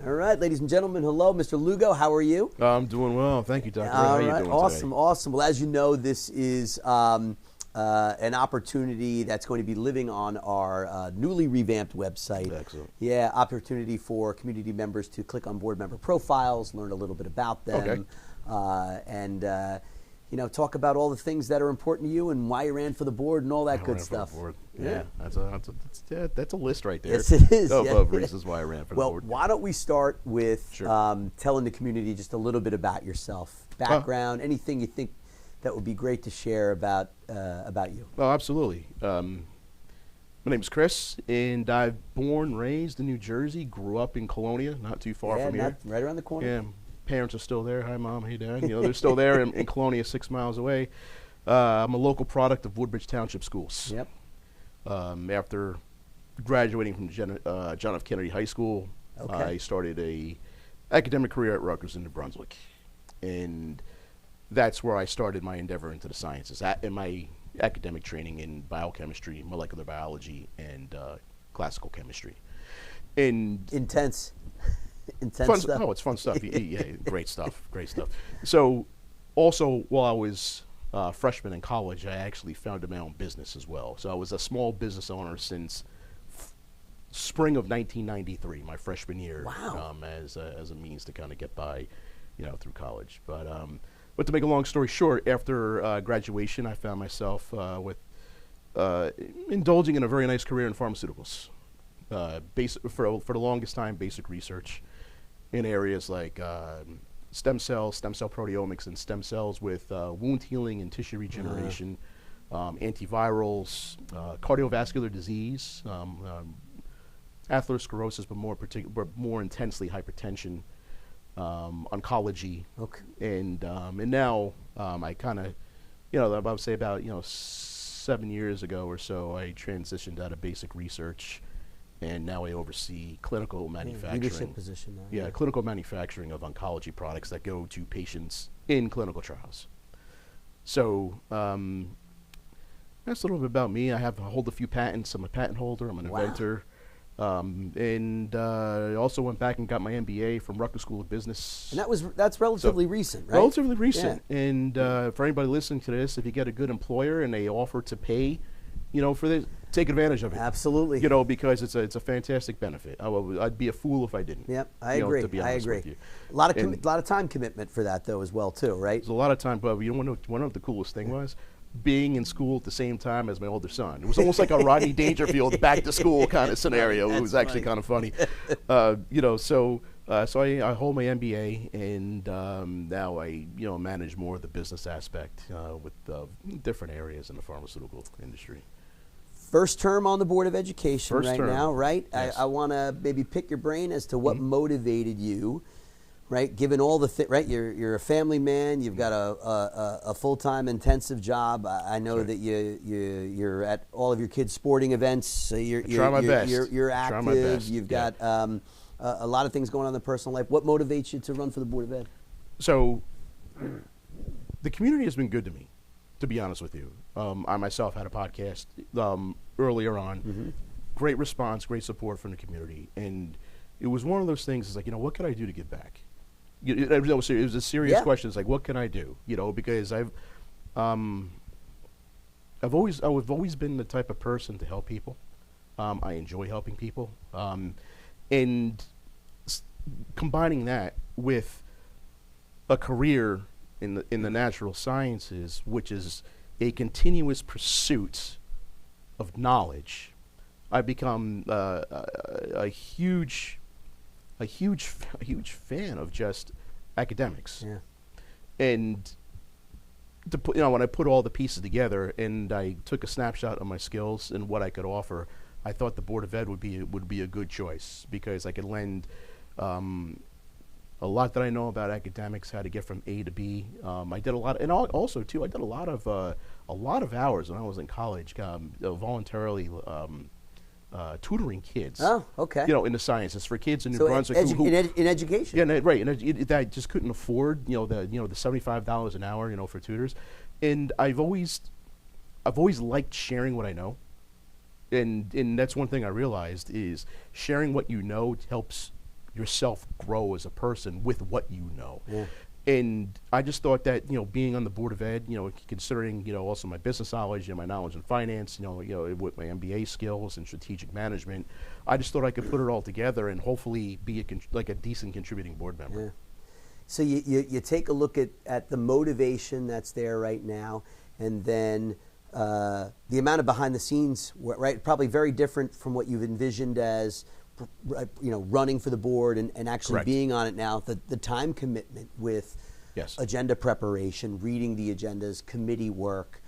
All right, ladies and gentlemen, hello, Mr. Lugo. How are you? I'm doing well. Thank you, Dr. All How are you right, doing awesome, today? awesome. Well, as you know, this is an opportunity that's going to be living on our newly revamped website. Excellent. Yeah, opportunity for community members to click on board member profiles, learn a little bit about them, and talk about all the things that are important to you and why you ran for the board and all that good stuff. Yeah, that's a list right there. Yes, it is. Of reasons why I ran for the board. Well, why don't we start with Sure. telling the community just a little bit about yourself, background, anything you think that would be great to share about you. Oh, absolutely. My name is Chris, and I'm born, raised in New Jersey, grew up in Colonia, not too far from here. Right around the corner. Yeah, parents are still there. Hi, Mom. Hey, Dad. They're still there in Colonia, 6 miles away. I'm a local product of Woodbridge Township Schools. Yep. After graduating from John F. Kennedy High School, Okay. I started a academic career at Rutgers in New Brunswick, and that's where I started my endeavor into the sciences. In my academic training in biochemistry, molecular biology, and classical chemistry. And Intense fun stuff. Oh, it's fun stuff. Yeah, great stuff. So, also while I was freshman in college, I actually founded my own business as well. So I was a small business owner since spring of 1993, my freshman year. Wow. As a means to kind of get by, through college. But to make a long story short, after graduation, I found myself with indulging in a very nice career in pharmaceuticals. For the longest time, basic research in areas like stem cell proteomics, and stem cells with wound healing and tissue regeneration, antivirals, cardiovascular disease, atherosclerosis, but more intensely hypertension, oncology. Okay. And now I kind of, I would say about 7 years ago or so, I transitioned out of basic research. And now I oversee clinical manufacturing. Leadership position now. Yeah, clinical manufacturing of oncology products that go to patients in clinical trials. So that's a little bit about me. I hold a few patents. I'm a patent holder. I'm an inventor. And I also went back and got my MBA from Rutgers School of Business. And that's relatively recent, right? Relatively recent. Yeah. And for anybody listening to this, if you get a good employer and they offer to pay, for this, take advantage of it. Absolutely. Because it's a fantastic benefit. I'd be a fool if I didn't. Yep, I agree. To be honest with you. A lot of time commitment for that though as well too, right? There's a lot of time, but you want to know what the coolest thing was? Being in school at the same time as my older son. It was almost like a Rodney Dangerfield back to school kind of scenario. It was actually kind of funny. So I hold my MBA, and now I manage more of the business aspect with different areas in the pharmaceutical industry. First term on the Board of Education First right term. now, right? Yes. I want to maybe pick your brain as to what motivated you, right? Given all the right, you're a family man. You've got a full-time intensive job. I know that you're at all of your kids' sporting events. So you're my best. You're Try active. my best. You've got a lot of things going on in the personal life. What motivates you to run for the Board of Ed? So the community has been good to me, to be honest with you. I myself had a podcast earlier on. Mm-hmm. Great response, great support from the community. And it was one of those things, it's like, what can I do to give back? It was a serious question. It's like, what can I do? Because I've always been the type of person to help people. I enjoy helping people. And combining that with a career in the natural sciences, which is a continuous pursuit of knowledge, I've become a huge fan of just academics. Yeah. And to put, when I put all the pieces together and I took a snapshot of my skills and what I could offer, I thought the Board of Ed would be a good choice, because I could lend a lot that I know about academics, how to get from A to B. I did a lot, and also too, I did a lot of hours when I was in college, voluntarily tutoring kids. Oh, okay. In the sciences for kids in New Brunswick in education. Yeah, right. And I just couldn't afford the $75 an hour for tutors, and I've always liked sharing what I know, and that's one thing I realized is sharing what you know helps yourself grow as a person with what you know. Yeah. And I just thought that, being on the Board of Ed, considering, also my business knowledge and my knowledge in finance, with my MBA skills and strategic management, I just thought I could put it all together and hopefully be a decent contributing board member. Yeah. So you take a look at the motivation that's there right now, and then the amount of behind the scenes, right? Probably very different from what you've envisioned as, running for the board and actually Correct. being on it now. The time commitment with Yes. agenda preparation, reading the agendas, committee work,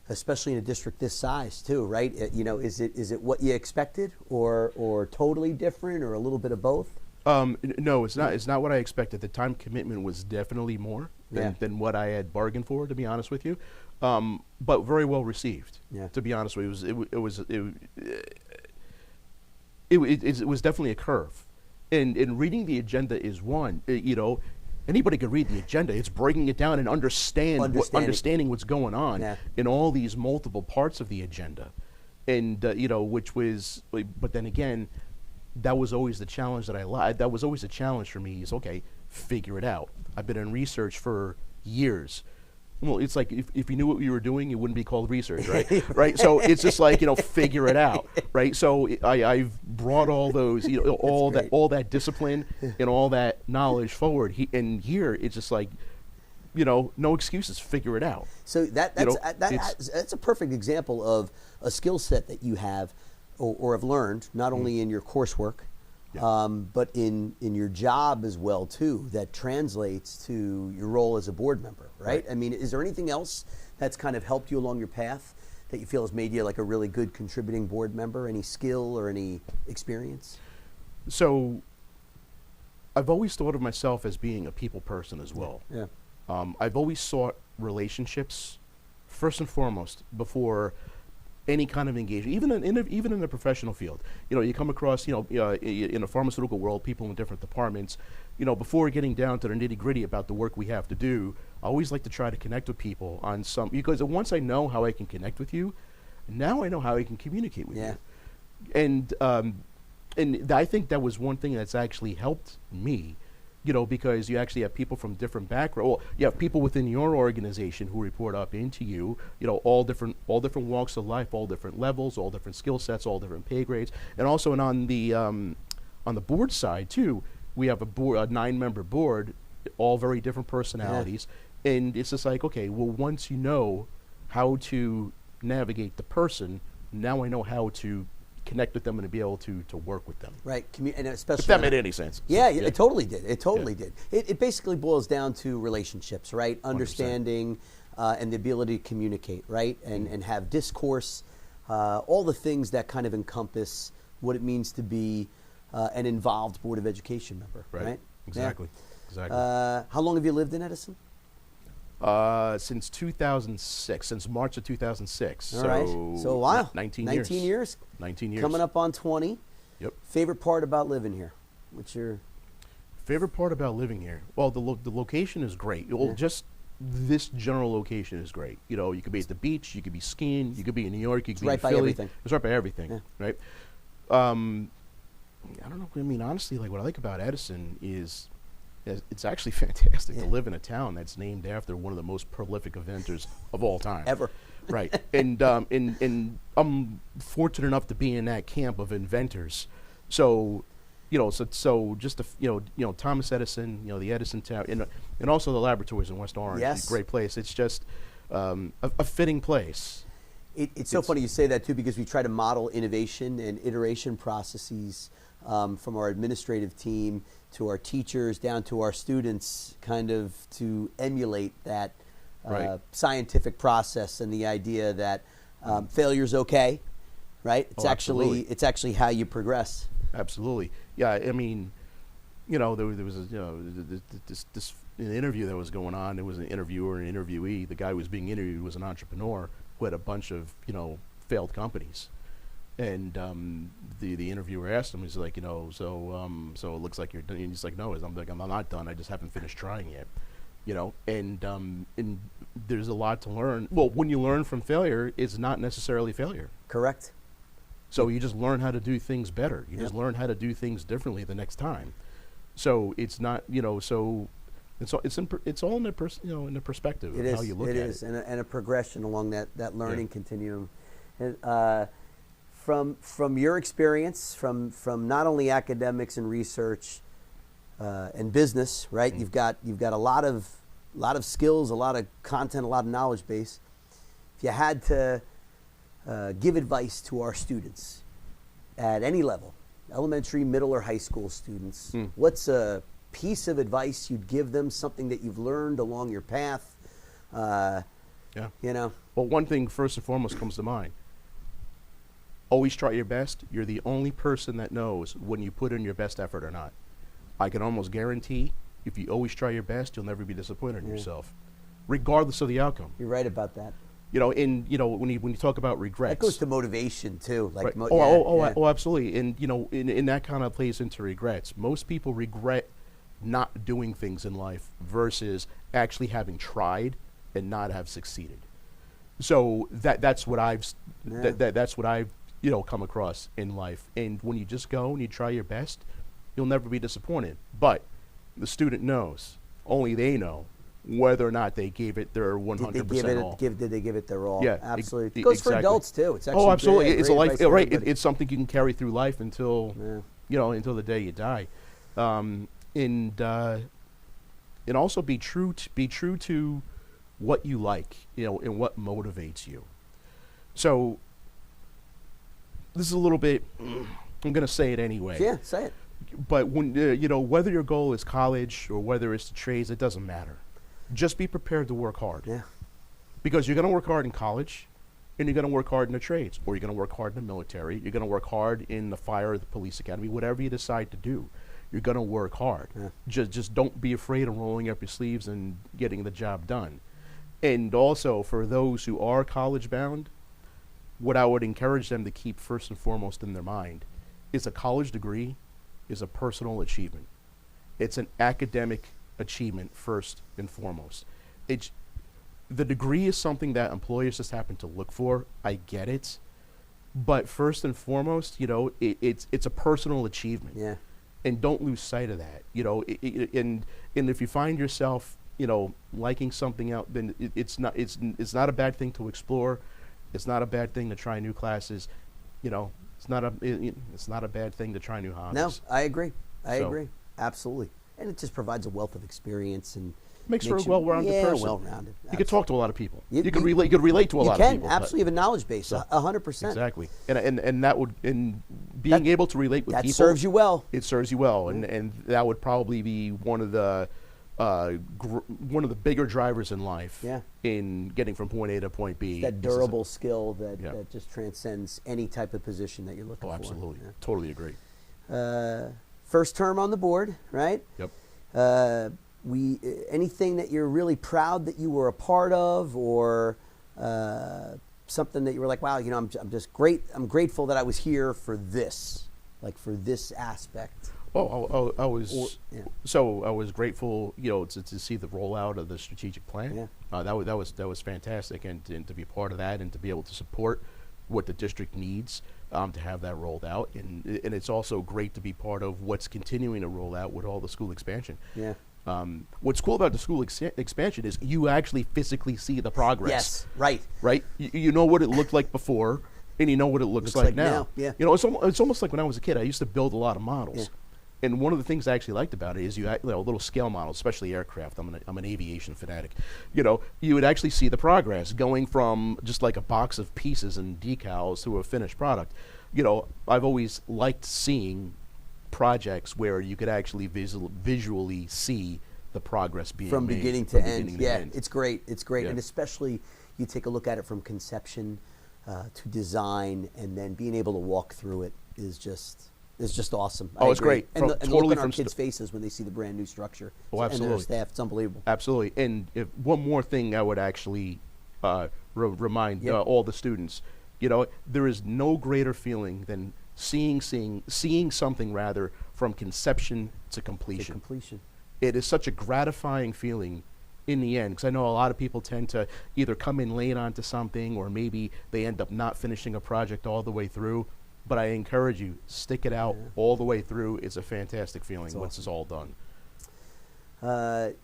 especially in a district this size too, right? Is it what you expected, or totally different, or a little bit of both? No, it's not. It's not what I expected. The time commitment was definitely more than what I had bargained for, to be honest with you. But very well received. Yeah. To be honest with you, it was definitely a curve. And reading the agenda is one. Anybody could read the agenda. It's breaking it down and understanding what's going on in all these multiple parts of the agenda, and which was. But then again, that was always the challenge that was always a challenge for me. Is okay, figure it out. I've been in research for years. Well, it's like if you knew what you were doing, it wouldn't be called research, right? Right. So it's just like figure it out, right? So I've brought all those, all that discipline and all that knowledge forward. And here it's just like, no excuses. Figure it out. So that's a perfect example of a skill set that you have or have learned, not only in your coursework, but in your job as well too, that translates to your role as a board member, right? I mean, is there anything else that's kind of helped you along your path that you feel has made you like a really good contributing board member? Any skill or any experience? So I've always thought of myself as being a people person as well. Yeah. I've always sought relationships first and foremost before any kind of engagement, even in the professional field. You come across, in a pharmaceutical world, people in different departments. Before getting down to the nitty gritty about the work we have to do, I always like to try to connect with people on because once I know how I can connect with you, now I know how I can communicate with you. And I think that was one thing that's actually helped me. Because you actually have people from different backgrounds. Well, you have people within your organization who report up into you. All different walks of life, all different levels, all different skill sets, all different pay grades, and also on the board side too, we have a 9-member board, all very different personalities, and it's just like, okay, well, once you know how to navigate the person, now I know how to connect with them and to be able to work with them. Right, and especially if that made any sense. Yeah, it totally did. It totally did. It basically boils down to relationships, right? Understanding and the ability to communicate, right? And have discourse, all the things that kind of encompass what it means to be an involved Board of Education member, right? Exactly. Yeah. Exactly. How long have you lived in Edison? Since 2006, since March of 2006. All right. So a while. 19 years. 19 years. Coming up on 20. Yep. Favorite part about living here? What's your favorite part about living here? Well, the location is great. Well, just this general location is great. You could be at the beach, you could be skiing, you could be in New York, you could be in Philly. Right by everything. It's right by everything, right? I don't know. I mean, honestly, like what I like about Edison is it's actually fantastic to live in a town that's named after one of the most prolific inventors of all time. Ever. Right. And I'm fortunate enough to be in that camp of inventors. So, so just Thomas Edison, the Edison Tower, and also the laboratories in West Orange. Yes. Great place. It's just a fitting place. It's so funny you say that too, because we try to model innovation and iteration processes from our administrative team to our teachers down to our students, kind of to emulate that scientific process and the idea that failure's okay, right? It's actually how you progress. Absolutely. Yeah. I mean, there was this an interview that was going on. There was an interviewer and an interviewee. The guy who was being interviewed was an entrepreneur who had a bunch of failed companies. And the interviewer asked him, he's like, so it looks like you're done. And he's like, no, I'm not done. I just haven't finished trying yet. And there's a lot to learn. Well, when you learn from failure, it's not necessarily failure. Correct. So you just learn how to do things better. You just learn how to do things differently the next time. So it's not, so it's all in the perspective of how you look at it. It is, and a progression along that learning continuum. And, from your experience, from not only academics and research and business, right? You've got a lot of skills, a lot of content, a lot of knowledge base. If you had to give advice to our students at any level, elementary, middle, or high school students, what's a piece of advice you'd give them, something that you've learned along your path? Well, one thing first and foremost comes to mind. Always try your best. You're the only person that knows when you put in your best effort or not. I can almost guarantee if you always try your best, you'll never be disappointed in yourself, regardless of the outcome. You're right about that. When you talk about regrets, that goes to motivation too. Like, right. Absolutely. And in that kind of plays into regrets. Most people regret not doing things in life versus actually having tried and not have succeeded. So that's what I've come across in life. And when you just go and you try your best, you'll never be disappointed. But the student knows, only they know, whether or not they gave it their 100% all. Did they give it their all? Yeah, absolutely. It goes for adults too. It's actually absolutely. It's a life, right? It's something you can carry through life until until the day you die, and also be true to what you like, and what motivates you. So this is a little bit. I'm going to say it anyway. Yeah, say it. But when whether your goal is college or whether it's the trades, it doesn't matter. Just be prepared to work hard. Yeah. Because you're going to work hard in college, and you're going to work hard in the trades, or you're going to work hard in the military. You're going to work hard in the fire or the police academy. Whatever you decide to do, you're going to work hard. Yeah. Just don't be afraid of rolling up your sleeves and getting the job done. And also, for those who are college bound, what I would encourage them to keep first and foremost in their mind is a college degree is a personal achievement. It's an academic achievement first and foremost. The degree is something that employers just happen to look for. I get it, but first and foremost, it's a personal achievement. Yeah. And don't lose sight of that. And if you find yourself, liking something out, then it's not a bad thing to explore. It's not a bad thing to try new classes. It's not a bad thing to try new hobbies. No, I agree. I agree. Absolutely. And it just provides a wealth of experience and makes for a well-rounded person. Well-rounded. You can talk to a lot of people. You can relate to a lot of people. You can absolutely have a knowledge base, 100%. Exactly. And that would being able to relate with people. That serves you well. It serves you well, and that would probably be one of the bigger drivers in life. Yeah. In getting from point A to point B. It's that durable skill that just transcends any type of position that you're looking for. Oh, absolutely. Yeah. Totally agree. First term on the board, right? Yep. Anything that you're really proud that you were a part of, or something that you were like, wow, I'm just great. I'm grateful that I was here for this, like for this aspect. I was grateful, to see the rollout of the strategic plan. Yeah. That was fantastic, and to be part of that, and to be able to support what the district needs to have that rolled out, and it's also great to be part of what's continuing to roll out with all the school expansion. Yeah. What's cool about the school expansion is you actually physically see the progress. Yes, right. Right? You know what it looked like before, and you know what it looks like now. Yeah. It's almost like when I was a kid, I used to build a lot of models. Yeah. And one of the things I actually liked about it is little scale models, especially aircraft. I'm an aviation fanatic. You would actually see the progress going from just like a box of pieces and decals to a finished product. I've always liked seeing projects where you could actually visually see the progress being from made beginning to end. Yeah, it's great. Yeah. And especially you take a look at it from conception to design, and then being able to walk through it is just awesome. It's great. And the look on our kids' faces when they see the brand new structure. Oh, absolutely. And their staff, it's unbelievable. Absolutely. And one more thing I would actually remind all the students, there is no greater feeling than seeing something rather from conception to completion. It is such a gratifying feeling in the end, because I know a lot of people tend to either come in late onto something, or maybe they end up not finishing a project all the way through. but I encourage you, stick it out all the way through. It's a fantastic feeling That's once it's all done. Where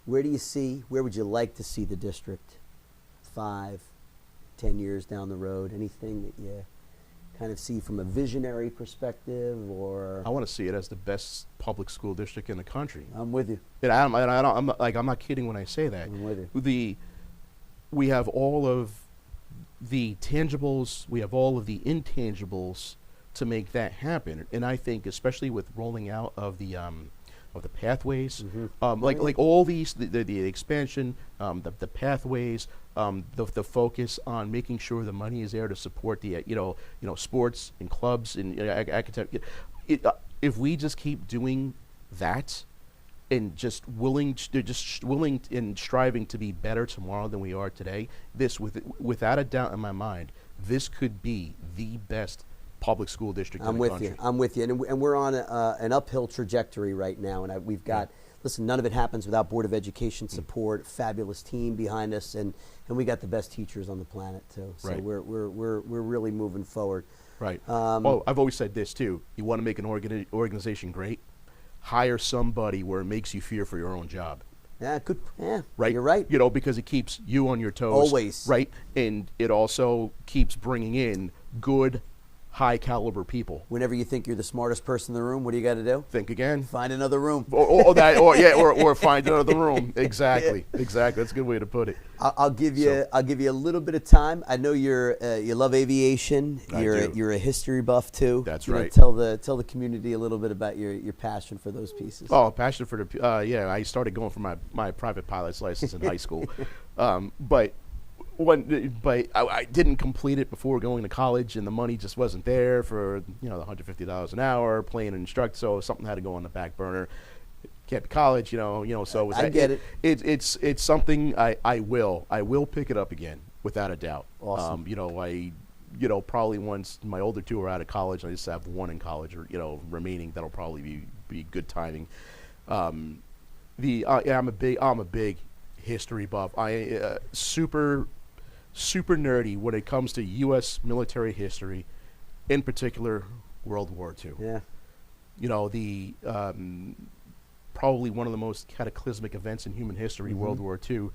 would you like to see the district 5, 10 years down the road? Anything that you kind of see from a visionary perspective, or? I want to see it as the best public school district in the country. I'm with you. And I'm not kidding when I say that. I'm with you. We have all of the tangibles, we have all of the intangibles to make that happen. And I think, especially with rolling out of the pathways, like all these, the expansion, the pathways, the focus on making sure the money is there to support the sports and clubs and academic. If we just keep doing that, and just willing and striving to be better tomorrow than we are today, without a doubt in my mind, this could be the best public school district in the country. I'm with you. And we're on an uphill trajectory right now. And we've got, listen, none of it happens without Board of Education support, fabulous team behind us, and we got the best teachers on the planet too. So we're really moving forward. Right. I've always said this too. You want to make an organization great? Hire somebody where it makes you fear for your own job. Yeah, good. Yeah, right. You're right. Because it keeps you on your toes. Always. Right. And it also keeps bringing in good, high caliber people. Whenever you think you're the smartest person in the room, what do you got to do? Think again. Find another room. Or find another room. Exactly. Exactly. That's a good way to put it. I'll give you a little bit of time. I know you love aviation. You're a history buff too. That's right. Tell the community a little bit about your passion for those pieces. Oh, passion for the I started going for my private pilot's license in high school, but I didn't complete it before going to college, and the money just wasn't there for the $150 an hour playing an instructor. So something had to go on the back burner. Can't be college, So I get it. It's something I will pick it up again without a doubt. Awesome. Probably once my older two are out of college, I just have one in college or remaining. That'll probably be good timing. I'm a big history buff. I super nerdy when it comes to U.S. military history, in particular World War II. Yeah. Probably one of the most cataclysmic events in human history, World War II.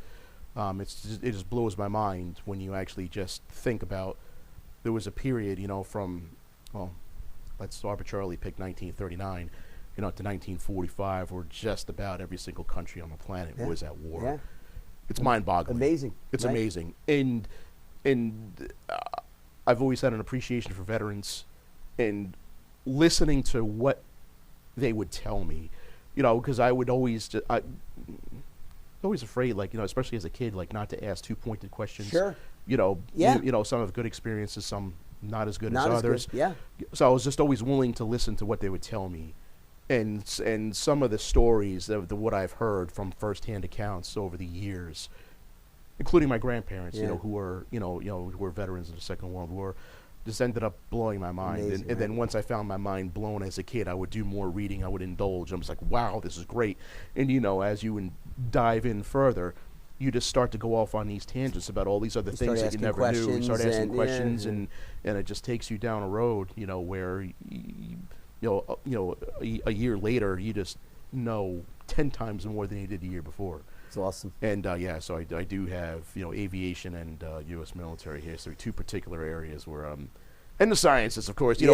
It just blows my mind when you actually just think about there was a period, let's arbitrarily pick 1939, to 1945, where just about every single country on the planet was at war. Yeah. It's mind-boggling. Amazing. It's amazing. And I've always had an appreciation for veterans, and listening to what they would tell me, because I would always always afraid, especially as a kid, not to ask too pointed questions. Sure. Some have good experiences, some not as good as others. Good. Yeah. So I was just always willing to listen to what they would tell me. And some of the stories of what I've heard from firsthand accounts over the years, including my grandparents, who were veterans of the Second World War, just ended up blowing my mind. Amazing, and then once I found my mind blown as a kid, I would do more reading. I would indulge. I was like, wow, this is great. And as you dive in further, you just start to go off on these tangents about all these other things that you never knew. You start asking questions, and it just takes you down a road, where a year later, you just know 10 times more than you did the year before. It's awesome. And so I do have aviation and U.S. military history, two particular areas where and the sciences, of course. I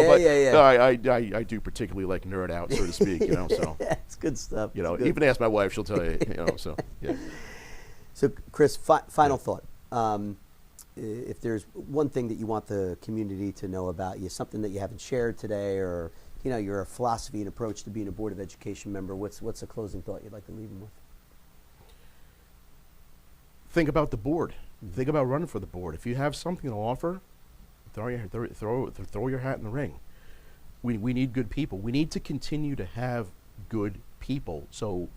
do particularly like nerd out, so to speak. So it's good stuff. Even ask my wife, she'll tell you. So yeah. So Chris, final thought. If there's one thing that you want the community to know about you, something that you haven't shared today, or your philosophy and approach to being a Board of Education member, what's a closing thought you'd like to leave them with? Think about the board. Think about running for the board. If you have something to offer, throw your hat in the ring. We need good people. We need to continue to have good people so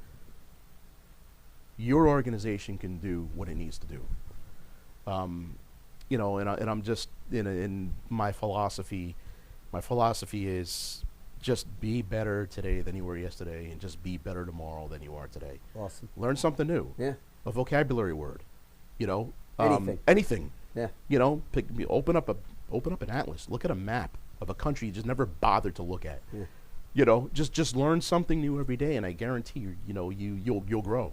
your organization can do what it needs to do. And I'm just in my philosophy. My philosophy is just be better today than you were yesterday, and just be better tomorrow than you are today. Awesome. Learn something new. Yeah. A vocabulary word. Anything. Anything. Yeah. Open up an atlas. Look at a map of a country you just never bothered to look at. Yeah. You know, just learn something new every day, and I guarantee you'll grow.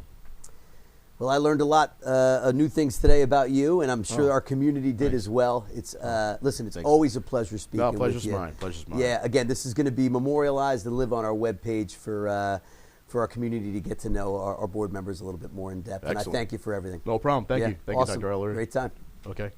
Well, I learned a lot of new things today about you, and I'm sure our community did as well. It's listen, it's always a pleasure speaking with you. Pleasure's mine. Pleasure's mine. Yeah, again, this is going to be memorialized and live on our webpage for our community to get to know our board members a little bit more in depth. Excellent. And I thank you for everything. No problem. Thank you. Thank awesome. you, Dr. Eller. Great time. Okay.